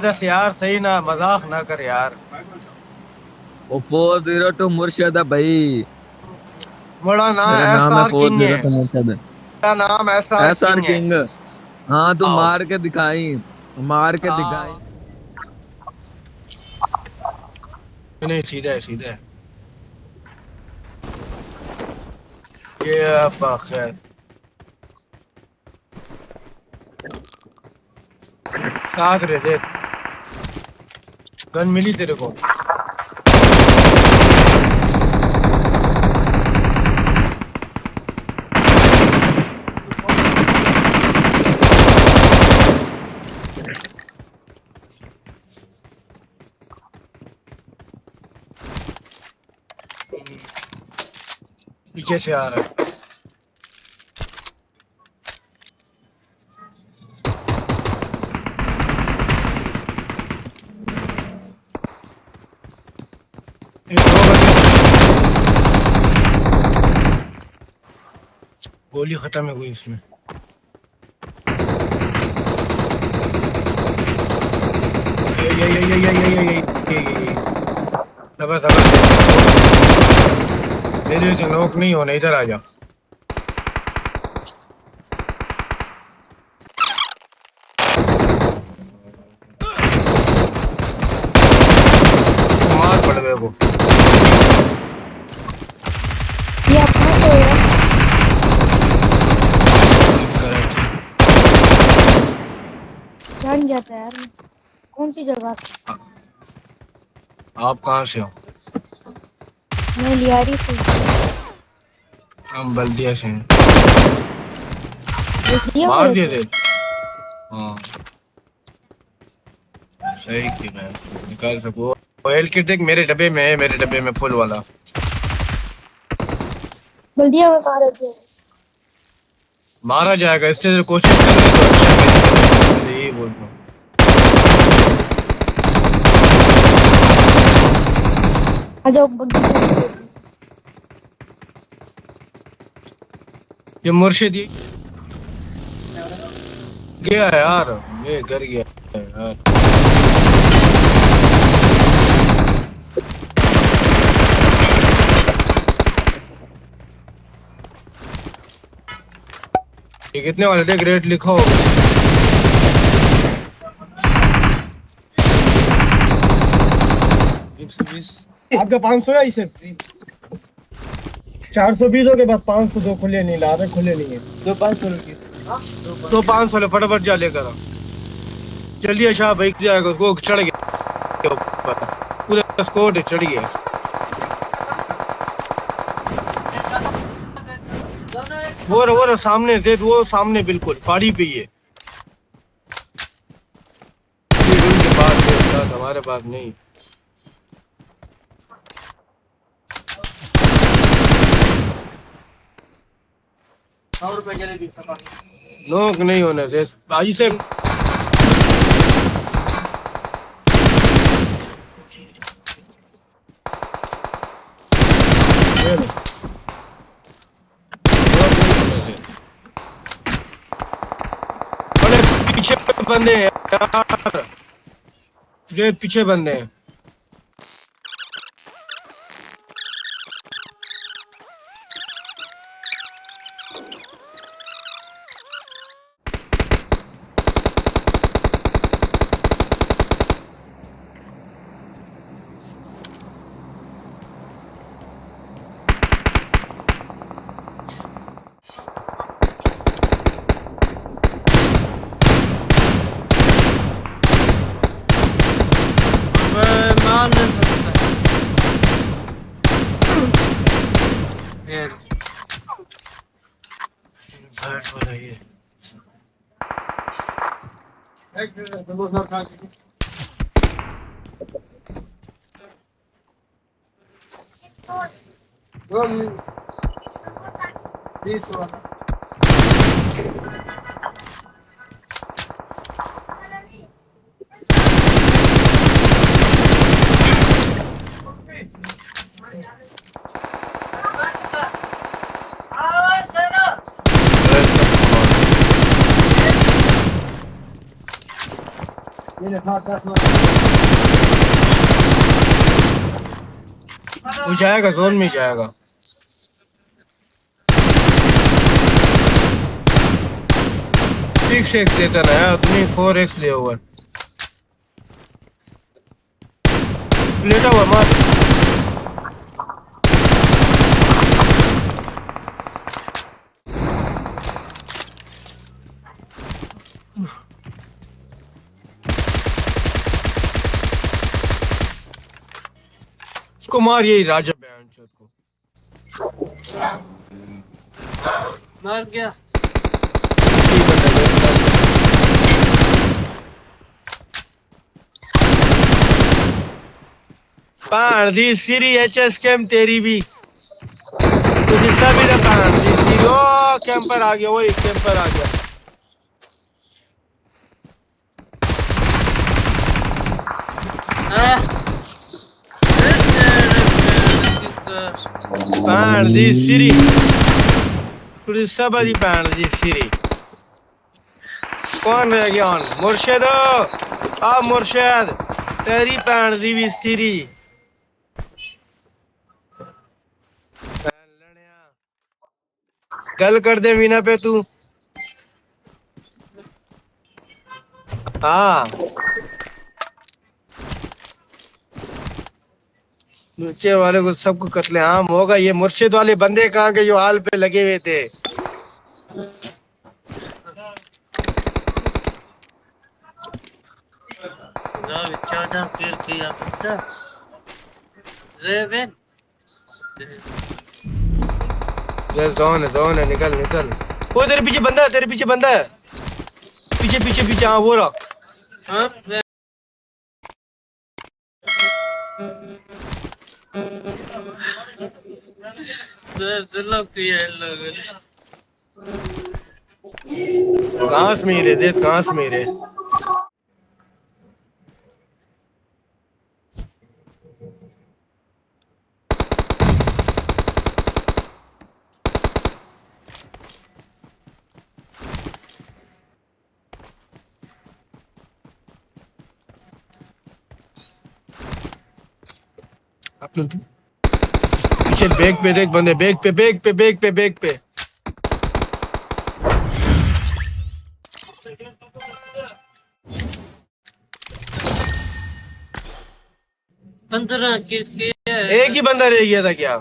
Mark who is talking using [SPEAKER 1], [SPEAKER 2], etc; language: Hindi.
[SPEAKER 1] जबरदस्त यार, सही ना, मजाक ना कर यार।
[SPEAKER 2] वो 402 मुर्शिद है भाई।
[SPEAKER 1] बड़ा ना
[SPEAKER 2] मेरा
[SPEAKER 1] एस
[SPEAKER 2] नाम है
[SPEAKER 1] आर किंग है।
[SPEAKER 2] 402 मुर्शिद।
[SPEAKER 1] मेरा नाम S R
[SPEAKER 2] S R
[SPEAKER 1] king है।
[SPEAKER 2] किंग। हाँ तू
[SPEAKER 1] आओ।
[SPEAKER 2] मार के दिखाई। मार के दिखाई।
[SPEAKER 1] हाँ। नहीं, सीधा है, सीधा है। ये अब खैर साथ रहे देख। गन मिली तेरे को? पीछे से आ रहा है। ये दो बंदे। गोली खत्म है कोई इसमें। ये सबर सबर। मेरे से नोक नहीं होना, इधर आ जा। मार पड़ गए वो।
[SPEAKER 3] ये अपना तो है। जान जाता है यार। कौन सी जगह?
[SPEAKER 1] आप कहाँ से हो?
[SPEAKER 3] मैं लियारी से।
[SPEAKER 1] हम बल्दिया से हैं।
[SPEAKER 3] देख लिया
[SPEAKER 1] मार
[SPEAKER 3] मेरे
[SPEAKER 1] दिए
[SPEAKER 3] को?
[SPEAKER 1] थे। हाँ, सही की मैं निकाल सकूँ। ऑयल किट देख, मेरे डब्बे में है, मेरे डब्बे में फुल वाला।
[SPEAKER 3] बल्दिया में मार दिया।
[SPEAKER 1] मारा जाएगा, इससे कोशिश करें तो अच्छा है। मैं यही बोलता हूँ।
[SPEAKER 3] आ जाओ बग्गी।
[SPEAKER 1] ये मुर्शिद ये गया है यार, ये घर गया है यार। ये कितने वाले देख, रेट लिखा होगा। 120 आपका 500 है इसे। 420 हो गए बस, 500 दो खुले नहीं ला रहे, खुले नहीं है। दो 500 की तो 500 ले, फटाफट जा लेकर आ। चलिए शाह भाई जाएगा, उसको चढ़ गया ऊपर, पूरा स्कोर चढ़ गया। वो सामने से, वो सामने बिल्कुल पहाड़ी पे ही है। ये उनके पास है, साथ हमारे पास नहीं। नोक नहीं होने से बाजी से। बड़े पीछे बंदे हैं यार, ये पीछे बंदे हैं। मान नहीं सकता ये बैट वाला ये। वो जाएगा, जोन में जाएगा। सिक्स एक्स देता ना यार, तुमने 4x लिया हुआ। लेटा हुआ मार। उसको मार, यही राजा बयान को
[SPEAKER 4] मार गया।
[SPEAKER 1] पान दी सीरी एचएस कैम तेरी भी तो जितना भी ना पान दी सीरी। ओ कैंपर आ गया, वही कैंपर आ गया। पान दी सीरी थोड़ी सबरी पान दी सीरी। कौन रह गया? ऑन मुर्शिद, आ मुर्शिद तेरी पान दी भी सीरी। गल कर दे मीना पे तू। हाँ नीचे वाले को सबको कत्लेआम होगा। ये मुर्शिद वाले बंदे कहाँ के जो हाल पे लगे हुए थे। जोन है, निकल निकल। वो तेरे पीछे बंदा है, तेरे पीछे बंदा है। पीछे पीछे पीछे, हाँ वो रहा। घास में ही रहे, देख घास में ही रहे। अपने पीछे बैग पे देख बंदे, बैग पे बैग पे बैग पे बैग पे। एक ही बंदा रह गया था क्या?